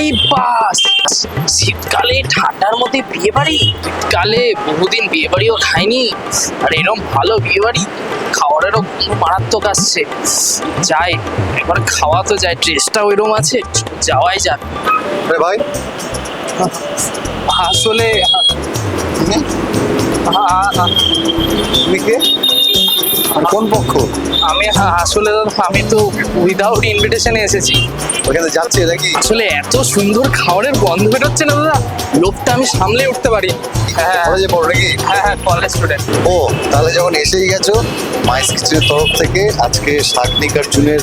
আরে বাস, শীতকালে ঠান্ডার মধ্যে বিয়ে বাড়ি। শীতকালে বহুদিন বিয়ে বাড়িও খাইনি, আর এরকম ভালো বিয়ে বাড়ি খাওয়ারেরও মারাত্মক আসছে। যাই একবার খাওয়া তো যায়, টেস্টটা ওইরকম আছে, যাওয়াই যাক। আরে ভাই, আসলে তুমি কে? আর কোন পক্ষ? আমি আসলে দাদা, আমি তো উইদাউট ইনভিটেশনে এসেছি। ওখানে যাচ্ছে নাকি? আসলে এত সুন্দর খাবারের গন্ধ বেরোচ্ছে না দাদা, লোকটা আমি সামলে উঠতে পারি। হ্যাঁ কলেজে পড়ো নাকি? হ্যাঁ হ্যাঁ, কলেজ স্টুডেন্ট। ও, তাহলে যখন এসেই গেছো, মাইস কিচেনের তরফ থেকে আজকে শাগনিক অর্জুনের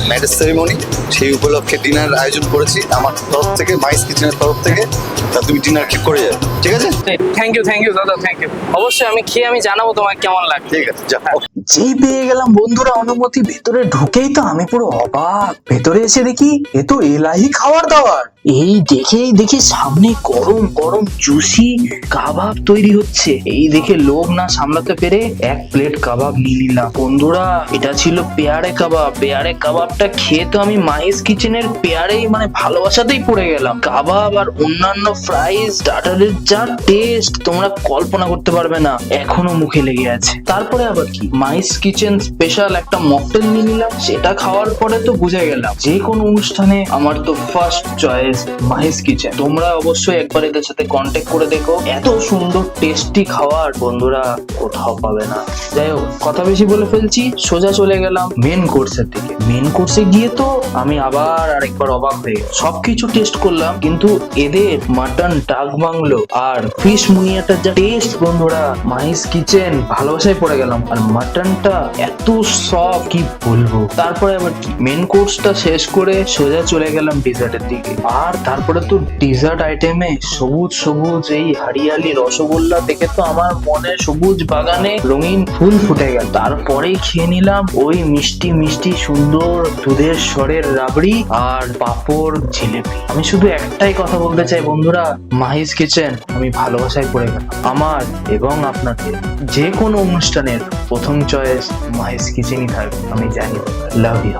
ম্যারেজ সেরিমনি, সেই উপলক্ষে ডিনার আয়োজন করেছি আমার তরফ থেকে, মাইস কিচেনের তরফ থেকে। তা তুমি ডিনার কি করে যাবে, ঠিক আছে? থ্যাংক ইউ দাদা, থ্যাংক ইউ। অবশ্যই আমি খেয়ে আমি জানাবো তোমার কেমন লাগে। ঠিক আছে, যা। যেই পেয়ে গেলাম বন্ধুরা অনুমতি, ভেতরে ঢুকেই তো আমি পুরো অবাক। ভেতরে এসে দেখি এ তো এলাহি খাবার দাবার। এই দেখে সামনে গরম গরম জুসি কাবাব তৈরি হচ্ছে। এই দেখে লোভ না সামলাতে পেরে এক প্লেট কাবাব নিয়ে নিলাম। বন্ধুরা, এটা ছিল পেয়ারে কাবাব। পেয়ারে কাবাবটা খেয়ে তো আমি মাইস কিচেনের পেয়ারেই মানে ভালোবাসাতেই পড়ে গেলাম। কাবাব আর অন্যান্য ফ্রাইজ স্টার্টারের যা টেস্ট তোমরা কল্পনা করতে পারবে না, এখনো মুখে লেগে আছে। তারপরে আবার কি, মাইস কিচেন স্পেশাল একটা মকটেল নিয়ে নিলাম। সেটা খাওয়ার পরে তো বুঝে গেলাম যে কোনো অনুষ্ঠানে আমার তো ফার্স্ট চয়েস মাইস কিচেন। তোমরা অবশ্যই একবার এদের সাথে কন্ট্যাক্ট করে দেখো, এত সুন্দর টেস্টি খাবার বন্ধুরা কোথাও পাবে না। যাই হোক, কথা বেশি বলে ফেলছি, সোজা চলে গেলাম মেন কোর্সের দিকে। মেন কোর্সে গিয়ে তো আমি আবার আরেকবার অবাক হয়ে গেলাম। সবকিছু টেস্ট করলাম, কিন্তু এদের মাটন ডাক বাংলো আর ফিশ মুনিয়াটার যা টেস্ট বন্ধুরা, মাইস কিচেন ভালোবাসায় পড়ে গেলাম। আর মাটনটা এত সফট কি বলবো। তারপরে আবার কি, মেন কোর্সটা শেষ করে সোজা চলে গেলাম ডিজার্টের দিকে। আর তারপরে তো ডিজার্ট আইটেমে সবুজ সবুজ এই হারিয়ালি রসগোল্লা দেখে তো আমার মনে সবুজ বাগানে রঙিন ফুল ফুটে গেল। তারপরেই খেয়ে নিলাম ওই মিষ্টি মিষ্টি সুন্দর দুধের স্বরের রাবড়ি আর পাঁপড় জিলেপি। আমি শুধু একটাই কথা বলতে চাই বন্ধুরা, মাহিস কিচেন আমি ভালোবাসায় পড়ে গেলাম। আমার এবং আপনাদের যে কোনো অনুষ্ঠানের প্রথম চয়েস মাহিস কিচেনই থাকবে, আমি জানি। Love you.